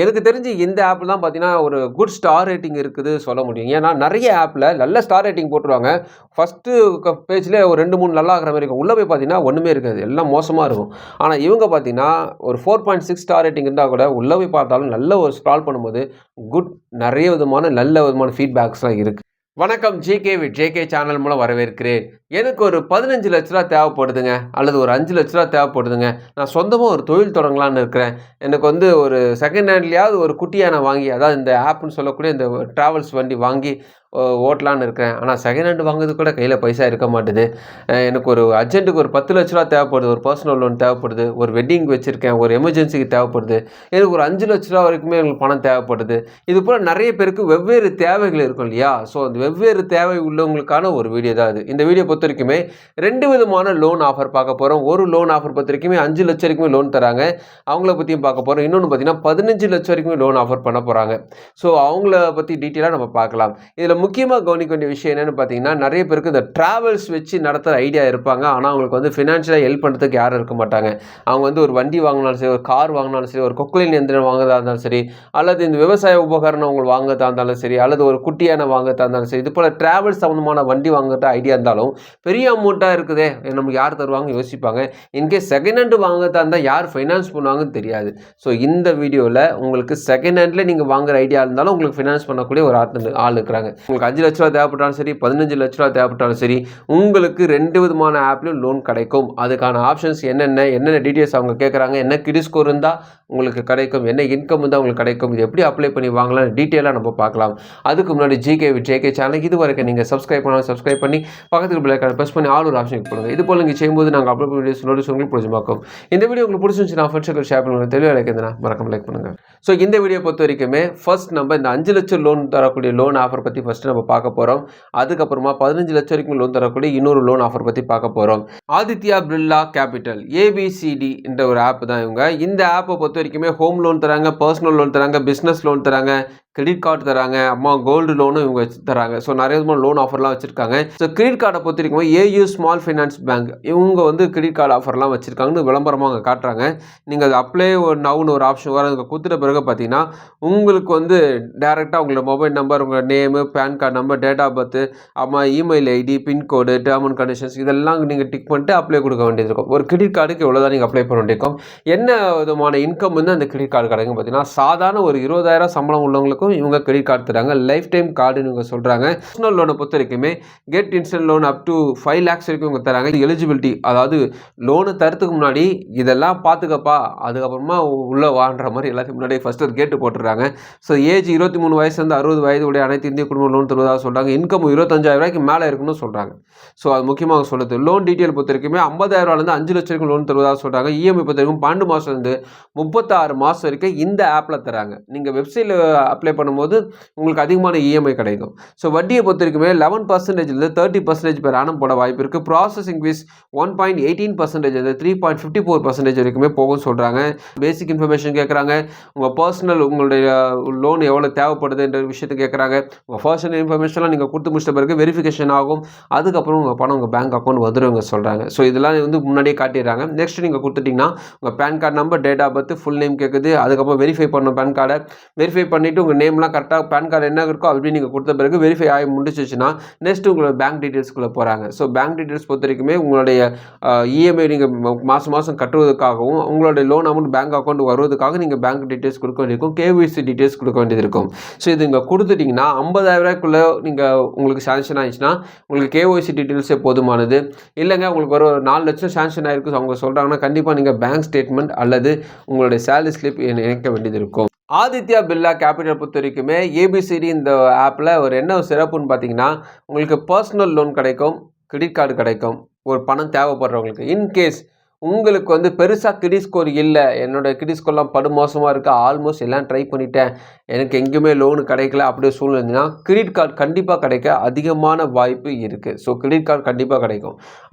எனக்கு தெரிஞ்சு இந்த ஆப்ல தான் பார்த்தீங்கன்னா, ஒரு குட் ஸ்டார் ரேட்டிங் இருக்குது சொல்ல முடியும். ஏன்னா, நெறைய ஆப்ல நல்ல ஸ்டார் ரேட்டிங் போட்டுருவாங்க. ஃபர்ஸ்ட்டு பேஜ்ல ஒரு 2, 3 நல்லா இருக்கிற மாரி இருக்கும். உள்ள போய் பார்த்தீங்கன்னா, ஒண்ணுமே இருக்காது. எல்லாம் மோசமா இருக்கும். ஆனா, இவங்க பார்த்தீங்கன்னா, ஒரு 4.6 ஸ்டார் ரேட்டிங் இருந்தா கூட, உள்ள போய் பார்த்தாலும் நல்ல ஒரு ஸ்க்ரால் பண்ணும்போது, குட் நெறைய விதமான நல்ல விதமான ஃபீட்பேக்ஸ்லாம் இருக்கு. வணக்கம் ஜேகே வித் ஜேகே சேனல் மூலம் வரவேற்கிறேன். எனக்கு ஒரு 15,00,000 தேவைப்படுதுங்க. அல்லது ஒரு 5,00,000 தேவைப்படுதுங்க. நான் சொந்தமா ஒரு தொழில் தொடங்கலான்னு இருக்கிறேன். எனக்கு வந்து ஒரு செகண்ட் ஹேண்ட்லயாவது ஒரு குட்டி யானை வாங்கி, அதாவது இந்த ஆப்ன்னு சொல்லக்கூடிய இந்த டிராவல்ஸ் வண்டி வாங்கி ஓட்டலான்னு இருக்கிறேன். ஆனா செகண்ட் ஹேண்ட் வாங்குறதுக்கு கூட கையில பைசா இருக்க மாட்டுது. எனக்கு ஒரு அர்ஜென்ட்டுக்கு ஒரு 10,00,000 தேவைப்படுது. ஒரு பர்சனல் லோன் தேவைப்படுது. ஒரு வெட்டிங் வச்சிருக்கேன். ஒரு எமர்ஜென்சிக்கு தேவைப்படுது. எனக்கு ஒரு 5,00,000 வரைக்குமே எனக்கு பணம் தேவைப்படுது. இது போல நெறைய பேருக்கு வெவ்வேறு தேவைகள் இருக்கும் இல்லையா? ஸோ அந்த வெவ்வேறு தேவை உள்ளவங்களுக்கான ஒரு வீடியோ தான் இது. இந்த வீடியோ பொறுத்தவரைக்குமே 2 விதமான லோன் ஆஃபர் பார்க்க போறோம். ஒரு லோன் ஆஃபர் பொறுத்தவரைக்குமே 5,00,000 வரைக்குமே லோன் தராங்க. அவங்கள பத்தியும் பார்க்க போறோம். இன்னொன்னு பார்த்தீங்கன்னா 15,00,000 வரைக்குமே லோன் ஆஃபர் பண்ண போறாங்க. ஸோ அவங்கள பத்தி டீட்டெயிலா நம்ம பார்க்கலாம். இதுல முக்கியமா கவனிக்க வேண்டிய விஷயம் என்னன்னு பார்த்தீங்கன்னா, நெறைய பேருக்கு இந்த டிராவல்ஸ் வச்சு நடத்துற ஐடியா இருப்பாங்க. ஆனா அவங்களுக்கு வந்து ஃபினான்ஷியலா ஹெல்ப் பண்றதுக்கு யாரும் இருக்க மாட்டாங்க. அவங்க வந்து ஒரு வண்டி வாங்கினாலும் சரி, ஒரு கார் வாங்கினாலும் சரி, ஒரு கொக்குலின் எந்திரம் வாங்குறதா இருந்தாலும் சரி, அல்லது இந்த விவசாய உபகரணம் அவங்க வாங்குறதா இருந்தாலும் சரி, அல்லது ஒரு குட்டி யானை வாங்குறதா இருந்தாலும் சரி, இது போல டிராவல் சம்மந்தமான வண்டி வாங்குறதா ஐடியா இருந்தாலும் பெரிய அமௌண்ட்டா இருக்குதே, நமக்கு யார் தருவாங்கன்னு யோசிப்பாங்க. இன்கேஸ் செகண்ட் ஹேண்ட் வாங்குறதா இருந்தா யார் ஃபைனான்ஸ் பண்ணுவாங்கன்னு தெரியாது. ஸோ இந்த வீடியோல உங்களுக்கு செகண்ட் ஹேண்ட்ல நீங்க வாங்குற ஐடியா இருந்தாலும் உங்களுக்கு ஃபைனான்ஸ் பண்ணக்கூடிய ஒரு ஆள் இருக்கிறாங்க. உங்களுக்கு 5,00,000 தேவைப்பட்டாலும் சரி, 15,00,000 தேவைப்பட்டாலும் சரி, உங்களுக்கு 2 விதமான ஆப்லயும் லோன் கிடைக்கும். அதுக்கான ஆப்ஷன்ஸ் என்னென்ன டீடைல்ஸ் அவங்க கேட்குறாங்க, என்ன கிரெடிட் ஸ்கோர் இருந்தா உங்களுக்கு கிடைக்கும், என்ன இன்கம் இருந்தா உங்களுக்கு கிடைக்கும், இது எப்படி அப்ளை பண்ணி வாங்கலாம் டீட்டெயிலா நம்ம பார்க்கலாம். அதுக்கு முன்னாடி ஜிகே வித் ஜேகே சேனலுக்கு இதுவரைக்கும் நீங்க சப்ஸ்கிரைப் பண்ணாலும் சப்ஸ்கிரைப் பண்ணி பக்கத்துல பெல் ஐகானை பிரஸ் பண்ணி ஆல் ஒரு ஆப்ஷன் கிளிக் பண்ணுங்க. இது போல நீங்க செய்யும்போது நாங்க அப்லோட் பண்ண வீடியோஸ் நோட்டிஸ் உங்களுக்கு பிடிச்சிருக்கும். இந்த வீடியோ உங்களுக்கு பிடிச்சிருந்துச்சுன்னா ஃப்ரெண்ட்ஸ்க்கு ஷேர் பண்ணுங்க. தெளிவாக இருக்குதுன்னா மறக்காம லைக் பண்ணுங்க. ஸோ இந்த வீடியோ பொறுத்த வரைக்குமே ஃபர்ஸ்ட் நம்ம இந்த 5,00,000 லோன் தரக்கூடிய லோன் ஆஃபர் பத்தி ஃபர்ஸ்ட் நம்ம பார்க்க போறோம். அதுக்கப்புறமா 15,00,000 வரைக்கும் லோன் தரக்கூடிய இன்னொரு லோன் ஆஃபர் பத்தி பார்க்க போறோம். ஆதித்யா பிர்லா கேபிட்டல் ஏபிசிடி என்ற ஒரு ஆப் தான் இவங்க. இந்த ஆப்பை பொறுத்த வரைக்குமே ஹோம் லோன் தராங்க, பர்சனல் லோன் தராங்க, பிசினஸ் லோன் தராங்க, கிரெடிட் கார்டு தராங்க, அம்மா கோல்டு லோனும் இவங்க தராங்க. ஸோ நிறைய விதமான லோன் ஆஃபர்லாம் வச்சிருக்காங்க. ஸோ கிரெடிட் கார்டை பொறுத்த வரைக்கும் ஏயு ஸ்மால் ஃபைனான்ஸ் பேங்க் இவங்க வந்து கிரெடிட் கார்டு ஆஃபர்லாம் வச்சிருக்காங்கன்னு விளம்பரமாக அவங்க காட்டுறாங்க. நீங்கள் அது அப்ளை நவுன்னு ஒரு ஆப்ஷன் வர அதுக்கு கொடுத்துட்ட பிறகு பார்த்தீங்கன்னா உங்களுக்கு வந்து டேரெக்டாக உங்களோட மொபைல் நம்பர், உங்கள் name, PAN card number, date of birth, அம்மா email ID, pincode, term and conditions இதெல்லாம் நீங்கள் டிக் பண்ணிட்டு அப்ளை கொடுக்க வேண்டியது இருக்கும். ஒரு கிரெடிட் கார்டுக்கு எவ்வளோ தான் நீங்கள் அப்ளை பண்ண வேண்டியிருக்கும். என்ன விதமான இன்கம் வந்து அந்த கிரெடிட் கார்டு கிடைக்கும் பார்த்தீங்கன்னா, சாதாரண ஒரு 20,000 சம்பளம் உள்ளவங்களுக்கு இவங்க கிரெடிட் கார்டு தராங்க. லைஃப் டைம் கார்டுன்னு இவங்க சொல்றாங்க. பர்சனல் லோனை பொறுத்த வரைக்குமே get instant loan up to 5 lakhs வரைக்கும் இவங்க தராங்க. எலிஜிபிலிட்டி, அதாவது லோனு தரத்துக்கு முன்னாடி இதெல்லாம் பார்த்துக்கப்பா, அதுக்கப்புறமா உள்ள வான்ற மாதிரி எல்லாத்துக்கும் முன்னாடி ஃபர்ஸ்ட் ஒரு கேட்டு போட்டுறாங்க. ஸோ ஏஜ் 23 வயசுலேருந்து 60 வயது உடைய அனைத்து இந்திய குடும்ப லோன் தருவதாக சொல்றாங்க. இன்கம் 25,000 ரூபாய்க்கு மேலே இருக்குன்னு சொல்றாங்க. ஸோ அது முக்கியமாக சொல்லுது. லோன் டீட்டெயில் பொறுத்த வரைக்குமே 50,000 ரூபாயிலிருந்து 5 லட்சம் வரைக்கும் லோன் தருவதாக சொல்றாங்க. இஎம்ஐ பொறுத்த வரைக்கும் 12 மாசத்துலேருந்து 36 மாசம் வரைக்கும் இந்த ஆப்ல தராங்க. நீங்க வெப்சைட்ல அப்ளை பண்ணும்போது உங்களுக்கு அதிகமான இஎம்ஐ கிடைக்கும். ஸோ வட்டியை பொறுத்த வரைக்குமே 11% 30% பெர் ஆனம் போட வாய்ப்பு இருக்கு. ப்ராசஸிங் ஃபீஸ் 1.18% 3.54% வரைக்குமே போகும்னு சொல்றாங்க. பேசிக் இன்ஃபர்மேஷன் கேட்குறாங்க. உங்கள் பர்சனல் உங்களுடைய லோன் எவ்வளோ தேவைப்படுதுன்ற விஷயத்தை கேட்குறாங்க. உங்கள் பர்சனல் இன்ஃபர்மேஷன்லாம் நீங்கள் கொடுத்து முடிச்ச பிறகு வெரிஃபிகேஷன் ஆகும். அதுக்கப்புறம் உங்கள் பணம் உங்கள் பேங்க் அக்கௌண்ட் வந்துடுங்க சொல்கிறாங்க. ஸோ இதெல்லாம் வந்து முன்னாடியே காட்டிடுறாங்க. நெக்ஸ்ட் நீங்கள் கொடுத்துட்டிங்கன்னா உங்கள் PAN card number, date of birth, full name கேட்குது. அதுக்கப்புறம் வெரிஃபை பண்ணணும் பேன் கார்டை. வெரிஃபை பண்ணிவிட்டு உங்கள் நேம்லாம் கரெக்டாக பேன் கார்டு என்ன இருக்கோ அப்படி நீங்கள் கொடுத்த பிறகு வெரிஃபை ஆகி முடிச்சிச்சுன்னா நெக்ஸ்ட் உங்களோட பேங்க் டீட்டெயில்ஸ்குள்ளே போகிறாங்க. ஸோ பேங்க் டீட்டெயில்ஸ் பொறுத்த வரைக்குமே உங்களுடைய இஎம்ஐ நீங்கள் மாதம் கட்டுவதற்காகவும் உங்களுடைய லோன் அமௌண்ட் பேங்க் அக்கௌண்ட் வருவதற்காக நீங்கள் பேங்க் டீட்டெயில்ஸ் கொடுக்க வேண்டியிருக்கும். கேவிசி டீட்டெயில்ஸ் கொடுக்க வேண்டியது இருக்கும். ஸோ இது இங்கே கொடுத்துட்டிங்கன்னா 50,000 ரூபாய்க்குள்ளே நீங்கள் உங்களுக்கு சாங்ஷன் ஆயிடுச்சுன்னா உங்களுக்கு கேஒய்சி டீட்டெயில்ஸே போதுமானது. இல்லைங்க உங்களுக்கு ஒரு 4 லட்சம் சாங்ஷன் ஆயிருக்கு அவங்க சொல்கிறாங்கன்னா கண்டிப்பாக நீங்கள் பேங்க் ஸ்டேட்மெண்ட் அல்லது உங்களுடைய சேலரி ஸ்லிப் இணைக்க வேண்டியது இருக்கும். ஆதித்யா பிர்லா கேபிட்டல் பொறுத்த வரைக்குமே ஏபிசிடி இந்த ஆப்பில் ஒரு என்ன சிறப்புன்னு பார்த்தீங்கன்னா, உங்களுக்கு பர்சனல் லோன் கிடைக்கும், கிரெடிட் கார்டு கிடைக்கும். ஒரு பணம் தேவைப்படுறவங்களுக்கு இன்கேஸ் உங்களுக்கு வந்து பெருசாக கிரெடிட் ஸ்கோர் இல்லை, என்னோட கிரெடிட் ஸ்கோர்லாம் படுமோசமாக இருக்குது, ஆல்மோஸ்ட் எல்லாம் ட்ரை பண்ணிட்டேன், எனக்கு எங்கேயுமே லோனு கிடைக்கல அப்படியே சூழ்நிலை இருந்துச்சுன்னா கிரெடிட் கார்டு கண்டிப்பாக கிடைக்க அதிகமான வாய்ப்பு இருக்குது. ஸோ கிரெடிட் கார்டு கண்டிப்பாக கிடைக்கும்.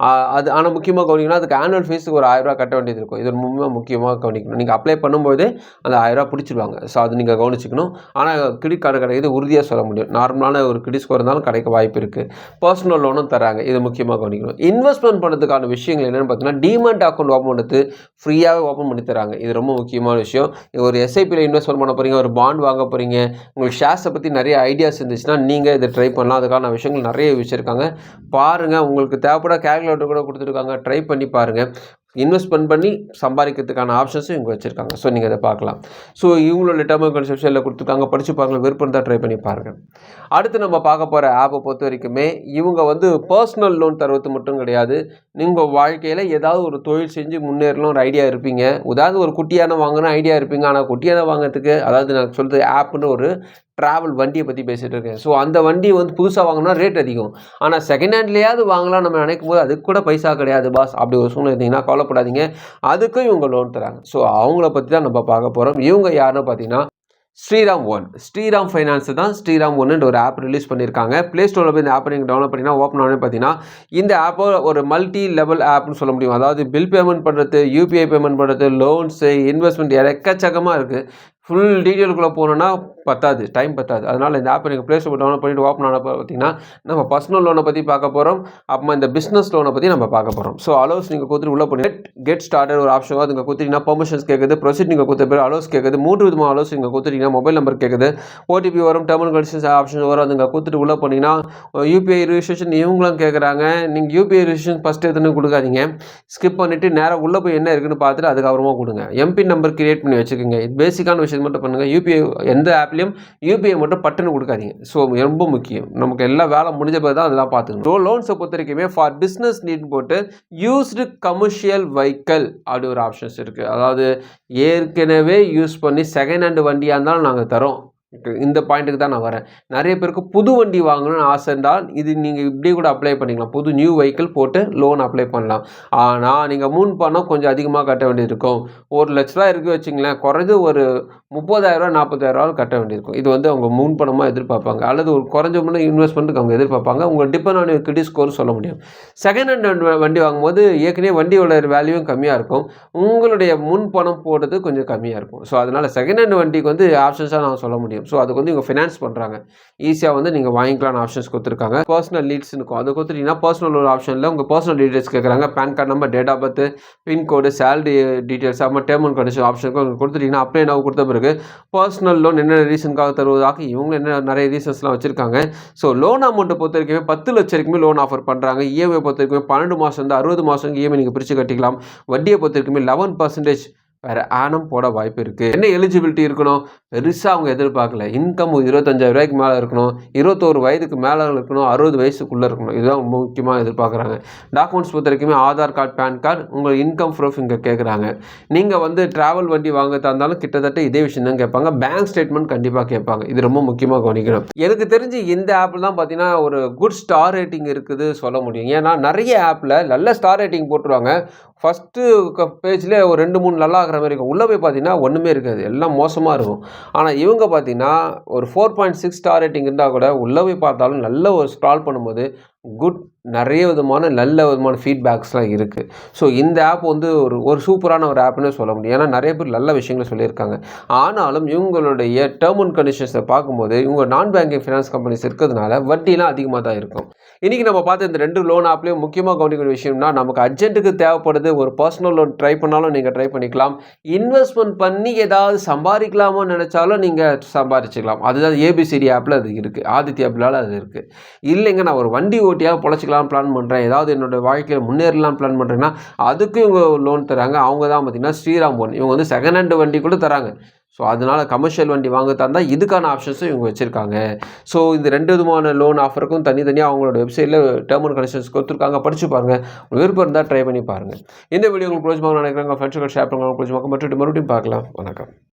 அது ஆனால் முக்கியமாக கவனிக்கணும், அதுக்கு ஆனுவல் ஃபீஸுக்கு ஒரு 1000 ரூபா கட்ட வேண்டியது இருக்கும். இது முக்கியமாக கவனிக்கணும். நீங்கள் அப்ளை பண்ணும்போது அந்த 1000 ரூபா பிடிச்சிடுவாங்க. ஸோ அது நீங்கள் கவனிச்சிக்கணும். ஆனால் கிரெடிட் கார்டு கிடைக்கிறது உறுதியாக சொல்ல முடியும். நார்மலான ஒரு கிரெடிட் ஸ்கோர் இருந்தாலும் கிடைக்க வாய்ப்பு இருக்குது. பர்சனல் லோனும் தராங்க. இது முக்கியமாக கவனிக்கணும். இன்வெஸ்ட்மெண்ட் பண்ணுறதுக்கான விஷயங்கள் என்னென்னு பார்த்தீங்கன்னா, டிமெண்ட் அக்கௌண்ட் அக்கௌண்ட் ஓப்பன் பண்ணுறது ஃப்ரீயாகவே ஓப்பன் பண்ணி தராங்க. இது ரொம்ப முக்கியமான விஷயம். ஒரு எஸ்ஐபியில் இன்வெஸ்ட்மெண்ட் பண்ண போகிறீங்க, ஒரு பாண்ட் வாங்க போகிறீங்க, உங்களுக்கு ஷேர்ஸை பற்றி நிறைய ஐடியாஸ் இருந்துச்சுன்னா நீங்கள் இதை ட்ரை பண்ணலாம். அதுக்கான விஷயங்கள் நிறைய வச்சுருக்காங்க. பாருங்கள், உங்களுக்கு தேவைப்பட கேல்குலேட்டர் கூட கொடுத்துருக்காங்க. ட்ரை பண்ணி பாருங்கள். இன்வெஸ்ட்மெண்ட் பண்ணி சம்பாதிக்கிறதுக்கான ஆப்ஷன்ஸும் இவங்க வச்சுருக்காங்க. ஸோ நீங்கள் அதை பார்க்கலாம். ஸோ இவங்களோட டேர்ம் அண்ட் கண்டிஷன்ஸில் கொடுத்துருக்காங்க. படித்து பாருங்கள். விருப்பம் தான் ட்ரை பண்ணி பாருங்கள். அடுத்து நம்ம பார்க்க போகிற ஆப்பை பொறுத்த வரைக்குமே இவங்க வந்து பர்சனல் லோன் தருவது மட்டும் கிடையாது. நீங்கள் வாழ்க்கையில் ஏதாவது ஒரு தொழில் செஞ்சு முன்னேறணும் ஒரு ஐடியா இருப்பீங்க. ஏதாவது ஒரு குட்டியான வாங்கணும் ஐடியா இருப்பீங்க. ஆனால் குட்டியான வாங்கிறதுக்கு, அதாவது நான் சொல்கிறது ஆப்புன்னு ஒரு ட்ராவல் வண்டியை பற்றி பேசிகிட்டு இருக்கேன். ஸோ அந்த வண்டி வந்து புதுசாக வாங்கினா ரேட் அதிகம். ஆனால் செகண்ட் ஹேண்ட்லேயாவது வாங்கலாம் நம்ம நினைக்கும் போது அதுக்கு கூட பைசா கிடையாது பாஸ். அப்படி ஒரு சூழ்நிலை இருந்தீங்கன்னா கவலைப்படாதீங்க. அதுக்கும் இவங்க லோன் தராங்க. ஸோ அவங்கள பற்றி தான் நம்ம பார்க்க போகிறோம். இவங்க யாருன்னு பார்த்தீங்கன்னா ஸ்ரீராம் ஒன். ஸ்ரீராம் ஃபைனான்ஸ் தான் ஸ்ரீராம் ஒன்னுன்ற ஒரு ஆப் ரிலீஸ் பண்ணியிருக்காங்க. ப்ளே ஸ்டோரில் போய் இந்த ஆப்பை நீங்கள் டவுன்லோட் பண்ணிங்கன்னா ஓப்பன் ஆனே பார்த்தீங்கன்னா இந்த ஆப்பை ஒரு மல்டி லெவல் ஆப்னு சொல்ல முடியும். அதாவது பில் பேமெண்ட் பண்ணுறது, யூபிஐ பேமெண்ட் பண்ணுறது, லோன்ஸு, இன்வெஸ்ட்மெண்ட் எக்கச்சக்கமாக இருக்குது. ஃபுல் டீட்டெயிலுக்குள்ளே போகணுன்னா பத்தாது, டைம் பத்தாது. அதனால் இந்த ஆப்பை நீங்கள் ப்ளே ஸ்டோர் டவுன்லோட் பண்ணிட்டு ஓப்பன் ஆன பார்த்தீங்கன்னா நம்ம பர்சனல் லோனை பற்றி பார்க்க போகிறோம். அப்புறமா இந்த பிஸ்னஸ் லோனை பற்றி நம்ம பார்க்க போகிறோம். ஸோ அலோஸ் நீங்கள் கொடுத்துட்டு உள்ளே பண்ணி கெட் ஸ்டார்டட் ஒரு ஆப்ஷன் நீங்கள் கொடுத்துட்டீங்கன்னா பர்மிஷன்ஸ் கேட்குது, ப்ரொசீட் நீங்கள் கொடுத்த பேர் அலோஸ் கேட்குது, 3 விதமான அலோஸ் நீங்கள் கொடுத்துட்டீங்கன்னா மொபைல் நம்பர் கேட்குது, ஓடிபி வரும், டேர்ம் அண்ட் கண்டிஷன்ஸ் ஆப்ஷன் வரும். அது நீங்கள் கொடுத்துட்டு உள்ளே பண்ணிங்கன்னா யூபிஐ ரிஜிஸ்ட்ரேஷன் இவங்களும் கேட்குறாங்க. நீங்கள் யூபிஐ ரிஜிஸ்ட்ரேஷன் ஃபஸ்ட்டு எதுன்னு கொடுக்காதீங்க. ஸ்கிப் பண்ணிவிட்டு நேராக உள்ளே போய் என்ன இருக்குன்னு பார்த்துட்டு அதுக்கப்புறமா கொடுங்க. எம்பின் நம்பர் கிரியேட் பண்ணி வச்சுக்கோங்க. இது பேசிக்கான விஷயம் மட்டும் பண்ணுங்கள். யூபிஐ எந்த ஆப்லையும் யூபிஐ மட்டும் பட்டுன்னு கொடுக்காதீங்க. ஸோ ரொம்ப முக்கியம். நமக்கு எல்லா வேலை முடிஞ்ச பிறகு தான் அதெல்லாம் பார்த்துக்கணும். லோன்ஸை பொறுத்த வரைக்குமே ஃபார் பிஸ்னஸ் நீட் போட்டு யூஸ்டு கமர்ஷியல் வெஹிக்கல் அப்படி ஒரு ஆப்ஷன்ஸ் இருக்குது. அதாவது ஏற்கனவே யூஸ் பண்ணி செகண்ட் ஹேண்ட் வண்டியாக இருந்தாலும் நாங்கள் தரோம். இந்த பாயிண்ட்டுக்கு தான் நான் வரேன். நிறைய பேருக்கு புது வண்டி வாங்கணும்னு ஆசை இருந்தால் இது நீங்கள் இப்படியே கூட அப்ளை பண்ணிக்கலாம். புது நியூ வெஹிக்கிள் போட்டு லோன் அப்ளை பண்ணலாம். ஆனால் நீங்கள் முன் பணம் கொஞ்சம் அதிகமாக கட்ட வேண்டியது இருக்கும். 1 லட்ச ரூபா இருக்குது வச்சுங்களேன், குறைஞ்சு ஒரு 30,000 40,000 கட்ட வேண்டியிருக்கும். இது வந்து அவங்க முன் பணமாக எதிர்பார்ப்பாங்க. அல்லது ஒரு குறைஞ்ச முன்னே இன்வெஸ்ட்மெண்ட்டுக்கு அவங்க எதிர்பார்ப்பாங்க. உங்கள் டிபெண்ட் ஆன் கிரெடிட் ஸ்கோர் சொல்ல முடியும். செகண்ட் ஹேண்ட் வண்டி வாங்கும்போது ஏற்கனவே வண்டியோட வேல்யூவும் கம்மியாக இருக்கும். உங்களுடைய முன் பணம் போடுறது கொஞ்சம் கம்மியாக இருக்கும். ஸோ அதனால் செகண்ட் ஹேண்ட் வண்டிக்கு வந்து ஆப்ஷன்ஸாக நான் சொல்ல முடியும். ஸோ அதுக்கு வந்து இவங்க ஃபினான்ஸ் பண்ணுறாங்க. ஈஸியாக வந்து நீங்கள் வாங்கிக்கலாம்னு ஆப்ஷன்ஸ் கொடுத்துருக்காங்க. பர்சனல் லீட்ஸ் இருக்கும். அதை கொடுத்துட்டீங்கன்னா பர்சனல் ஒரு ஆப்ஷனில் உங்கள் பர்சனல் டீட்டெயில்ஸ் கேட்குறாங்க. PAN card number, date of birth, pin code, salary details, அப்புறம் டேர்ம் அண்ட் கண்டிஷன் ஆப்ஷனுக்கு அவங்க கொடுத்துட்டீங்கன்னா அப்ளை நான் கொடுத்த பிறகு பர்சனல் லோன் என்ன ரீசனுக்காக தருவதாக இவங்க என்ன நிறைய ரீசன்ஸ்லாம் வச்சுருக்காங்க. ஸோ லோன் அமௌண்ட்டை பொறுத்த வரைக்குமே 10 லட்சம் வரைக்குமே லோன் ஆஃபர் பண்ணுறாங்க. இஎம்ஐ பொறுத்த வரைக்குமே 12 மாதம் வந்து 60 மாதம் இஎம்ஐ நீங்கள் பிரித்து கட்டிக்கலாம். வட்டியை பொறுத்த வரைக்குமே 11% வேறு ஆனம் போட வாய்ப்பு இருக்குது. என்ன எலிஜிபிலிட்டி இருக்கணும்? பெருசாக அவங்க எதிர்பார்க்கல. இன்கம் 25,000 ரூபாய்க்கு மேலே இருக்கணும், 21 வயதுக்கு மேலே இருக்கணும், 60 வயசுக்குள்ளே இருக்கணும். இதுதான் ரொம்ப முக்கியமாக எதிர்பார்க்குறாங்க. டாக்குமெண்ட்ஸ் பொறுத்த வரைக்குமே ஆதார் கார்டு, பேன் கார்டு, உங்கள் இன்கம் ப்ரூஃப் இங்கே கேட்குறாங்க. நீங்கள் வந்து ட்ராவல் வண்டி வாங்க இருந்தாலும் கிட்டத்தட்ட இதே விஷயம் தான் கேட்பாங்க. பேங்க் ஸ்டேட்மெண்ட் கண்டிப்பாக கேட்பாங்க. இது ரொம்ப முக்கியமாக கவனிக்கணும். எனக்கு தெரிஞ்சு இந்த ஆப்பில் தான் பார்த்தீங்கன்னா ஒரு குட் ஸ்டார் ரேட்டிங் இருக்குது சொல்ல முடியும். ஏன்னா நிறைய ஆப்பில் நல்ல ஸ்டார் ரேட்டிங் போட்டுருவாங்க. ஃபஸ்ட்டு பேஜில் ஒரு 2-3 நல்லா இருக்கிற மாதிரி இருக்கும். உள்ளே போய் பார்த்தீங்கன்னா ஒன்றுமே இருக்காது, எல்லாம் மோசமாக இருக்கும். ஆனால் இவங்க பார்த்தீங்கன்னா ஒரு 4.6 ஸ்டார் ரேட்டிங் இருந்தால் கூட உள்ளே போய் பார்த்தாலும் நல்ல ஒரு ஸ்க்ரால் பண்ணும்போது குட் நிறைய விதமான நல்ல விதமான ஃபீட்பேக்ஸ்லாம் இருக்குது. ஸோ இந்த ஆப் வந்து ஒரு சூப்பரான ஒரு ஆப்னே சொல்ல முடியும். ஏன்னா நிறைய பேர் நல்ல விஷயங்களை சொல்லியிருக்காங்க. ஆனாலும் இவங்களுடைய டேர்ம் அண்ட் கண்டிஷன்ஸை பார்க்கும்போது இவங்க நான் பேங்கிங் ஃபினான்ஸ் கம்பெனிஸ் இருக்கிறதுனால வட்டிலாம் அதிகமாக தான் இருக்கும். இன்றைக்கி நம்ம பார்த்த இந்த 2 லோன் ஆப்லேயும் முக்கியமாக கவனிக்கிற விஷயம்னா நமக்கு அர்ஜென்ட்டுக்கு தேவைப்படுது. ஒரு பர்சனல் லோன் ட்ரை பண்ணாலும் நீங்கள் ட்ரை பண்ணிக்கலாம். இன்வெஸ்ட்மெண்ட் பண்ணி ஏதாவது சம்பாதிக்கலாமோ நினச்சாலும் நீங்கள் சம்பாதிச்சிக்கலாம். அதுதான் ஏபிசிடி ஆப்பில் அது இருக்குது. ஆதித்யா ஆப்பில் அது இருக்குது. இல்லைங்க நான் ஒரு வண்டி ஓட்டியாக பொழைச்சிக்கலாம் பிளான் பண்ணுறேன், ஏதாவது என்னோடய வாழ்க்கையில் முன்னேறலாம் பிளான் பண்ணுறேன்னா அதுக்கு இவங்க லோன் தராங்க. அவங்க தான் பார்த்திங்கன்னா ஸ்ரீராம் ஒன். இவங்க வந்து செகண்ட் ஹேண்ட் வண்டி கூட தராங்க. ஸோ அதனால் கமர்ஷியல் வண்டி வாங்க தந்தால் இதுக்கான ஆப்ஷன்ஸும் இவங்க வச்சுருக்காங்க. ஸோ இந்த 2 விதமான லோன் ஆஃபருக்கும் தனித்தனியாக அவங்களோட வெப்சைட்டில் டேர்ம் அண்ட் கண்டிஷன்ஸ் கொடுத்துருக்காங்க. படித்து பாருங்கள். விருப்பம் இருந்தால் ட்ரை பண்ணி பாருங்கள். இந்த வீடியோ உங்களுக்கு பிடிச்சமாக நினைக்கிறாங்க. ஃப்ரெண்ட்ஸுக்கு ஷேர் பண்ணுங்க. பிடிச்சமாக மறுபடியும் பார்க்கலாம். வணக்கம்.